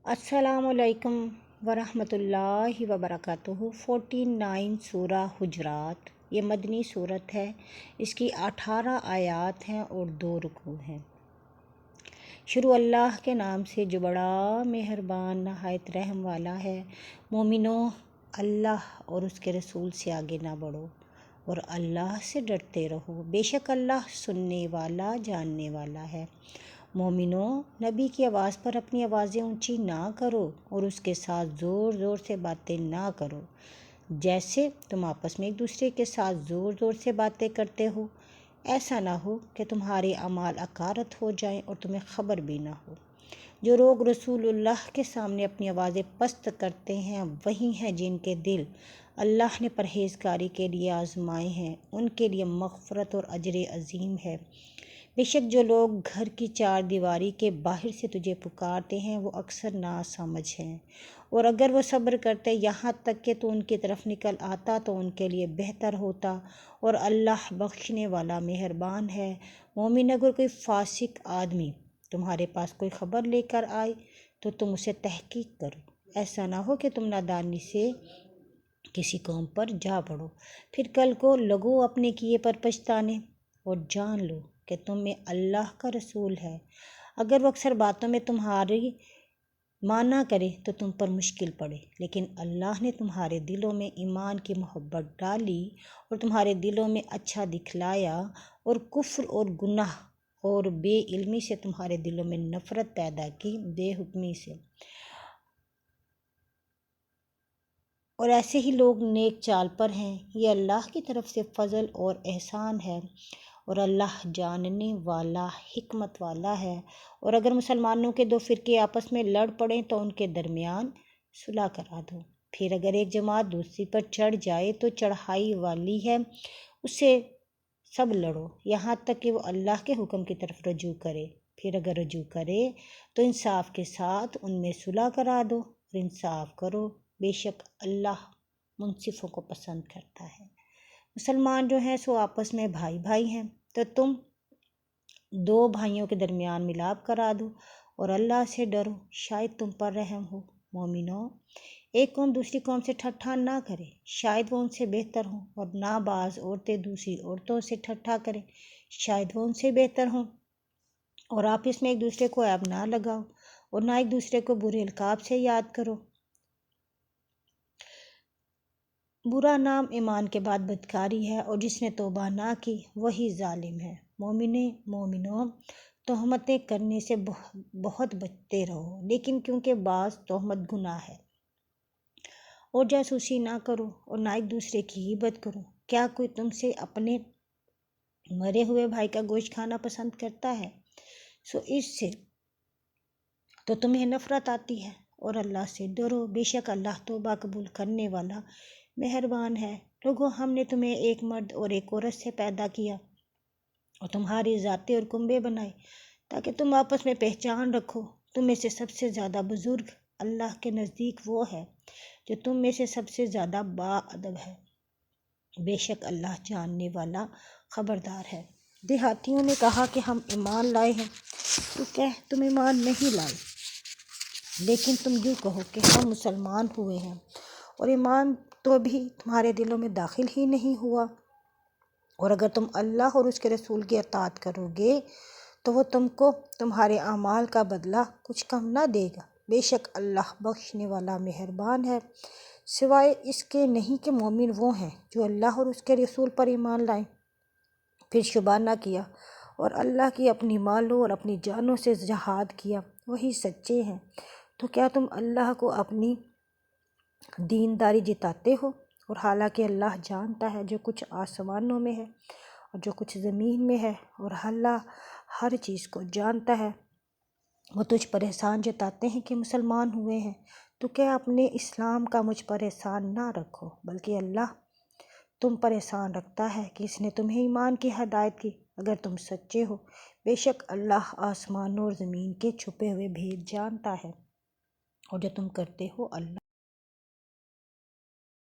السلام علیکم ورحمۃ اللہ وبرکاتہ۔ 49 سورہ حجرات، یہ مدنی صورت ہے۔ اس کی 18 آیات ہیں اور 2 رکوع ہیں۔ شروع اللہ کے نام سے جو بڑا مہربان نہایت رحم والا ہے۔ مومنوں، اللہ اور اس کے رسول سے آگے نہ بڑھو اور اللہ سے ڈرتے رہو، بے شک اللہ سننے والا جاننے والا ہے۔ مومنوں، نبی کی آواز پر اپنی آوازیں اونچی نہ کرو اور اس کے ساتھ زور زور سے باتیں نہ کرو جیسے تم آپس میں ایک دوسرے کے ساتھ زور زور سے باتیں کرتے ہو، ایسا نہ ہو کہ تمہارے اعمال اکارت ہو جائیں اور تمہیں خبر بھی نہ ہو۔ جو لوگ رسول اللہ کے سامنے اپنی آوازیں پست کرتے ہیں وہی ہیں جن کے دل اللہ نے پرہیزگاری کے لیے آزمائے ہیں، ان کے لیے مغفرت اور اجر عظیم ہے۔ بے شک جو لوگ گھر کی 4 دیواری کے باہر سے تجھے پکارتے ہیں وہ اکثر ناسمجھ ہیں، اور اگر وہ صبر کرتے یہاں تک کہ تو ان کی طرف نکل آتا تو ان کے لیے بہتر ہوتا، اور اللہ بخشنے والا مہربان ہے۔ مومن، اگر کوئی فاسق آدمی تمہارے پاس کوئی خبر لے کر آئے تو تم اسے تحقیق کرو، ایسا نہ ہو کہ تم نادانی سے کسی قوم پر جا پڑو، پھر کل کو لگو اپنے کیے پر پچھتانے، اور جان لو کہ تم میں اللہ کا رسول ہے۔ اگر وہ اکثر باتوں میں تمہاری مانا کرے تو تم پر مشکل پڑے، لیکن اللہ نے تمہارے دلوں میں ایمان کی محبت ڈالی اور تمہارے دلوں میں اچھا دکھلایا، اور کفر اور گناہ اور بے علمی سے تمہارے دلوں میں نفرت پیدا کی، بے حکمی سے۔ اور ایسے ہی لوگ نیک چال پر ہیں، یہ اللہ کی طرف سے فضل اور احسان ہے، اور اللہ جاننے والا حکمت والا ہے۔ اور اگر مسلمانوں کے 2 فرقے آپس میں لڑ پڑیں تو ان کے درمیان صلح کرا دو، پھر اگر ایک جماعت دوسری پر چڑھ جائے تو چڑھائی والی ہے اس سے سب لڑو یہاں تک کہ وہ اللہ کے حکم کی طرف رجوع کرے، پھر اگر رجوع کرے تو انصاف کے ساتھ ان میں صلح کرا دو اور انصاف کرو، بے شک اللہ منصفوں کو پسند کرتا ہے۔ مسلمان جو ہیں سو آپس میں بھائی بھائی ہیں، تو تم 2 بھائیوں کے درمیان ملاپ کرا دو اور اللہ سے ڈرو، شاید تم پر رحم ہو۔ مومنوں، ایک قوم دوسری قوم سے ٹھٹھا نہ کرے، شاید وہ ان سے بہتر ہوں، اور نہ بعض عورتیں دوسری عورتوں سے ٹھٹھا کریں، شاید وہ ان سے بہتر ہوں۔ اور آپس میں ایک دوسرے کو عیب نہ لگاؤ اور نہ ایک دوسرے کو برے القاب سے یاد کرو۔ برا نام ایمان کے بعد بدکاری ہے، اور جس نے توبہ نہ کی وہی ظالم ہے۔ مومنوں، تہمتیں کرنے سے بہت بچتے رہو، لیکن کیونکہ بعض تہمت گناہ ہے۔ اور جاسوسی نہ کرو اور نہ ایک دوسرے کی غیبت کرو۔ کیا کوئی تم سے اپنے مرے ہوئے بھائی کا گوشت کھانا پسند کرتا ہے؟ سو اس سے تو تمہیں نفرت آتی ہے، اور اللہ سے ڈرو، بے شک اللہ توبہ قبول کرنے والا مہربان ہے۔ لوگو، ہم نے تمہیں ایک مرد اور ایک عورت سے پیدا کیا اور تمہاری ذاتیں اور کنبے بنائے تاکہ تم آپس میں پہچان رکھو۔ تم میں سے سب سے زیادہ بزرگ اللہ کے نزدیک وہ ہے جو تم میں سے سب سے زیادہ باادب ہے، بے شک اللہ جاننے والا خبردار ہے۔ دیہاتیوں نے کہا کہ ہم ایمان لائے ہیں، تو کہہ تم ایمان نہیں لائے، لیکن تم یوں کہو کہ ہم مسلمان ہوئے ہیں، اور ایمان تو بھی تمہارے دلوں میں داخل ہی نہیں ہوا۔ اور اگر تم اللہ اور اس کے رسول کی اطاعت کرو گے تو وہ تم کو تمہارے اعمال کا بدلہ کچھ کم نہ دے گا، بے شک اللہ بخشنے والا مہربان ہے۔ سوائے اس کے نہیں کہ مومن وہ ہیں جو اللہ اور اس کے رسول پر ایمان لائیں، پھر شبہ نہ کیا اور اللہ کی اپنی مالوں اور اپنی جانوں سے جہاد کیا، وہی سچے ہیں۔ تو کیا تم اللہ کو اپنی دینداری جتاتے ہو، اور حالانکہ اللہ جانتا ہے جو کچھ آسمانوں میں ہے اور جو کچھ زمین میں ہے، اور اللہ ہر چیز کو جانتا ہے۔ وہ تجھ پر احسان جتاتے ہیں کہ مسلمان ہوئے ہیں، تو کیا اپنے اسلام کا مجھ پر احسان نہ رکھو، بلکہ اللہ تم پر احسان رکھتا ہے کہ اس نے تمہیں ایمان کی ہدایت کی، اگر تم سچے ہو، بے شک اللہ آسمانوں اور زمین کے چھپے ہوئے بھید جانتا ہے، اور جو تم کرتے ہو اللہ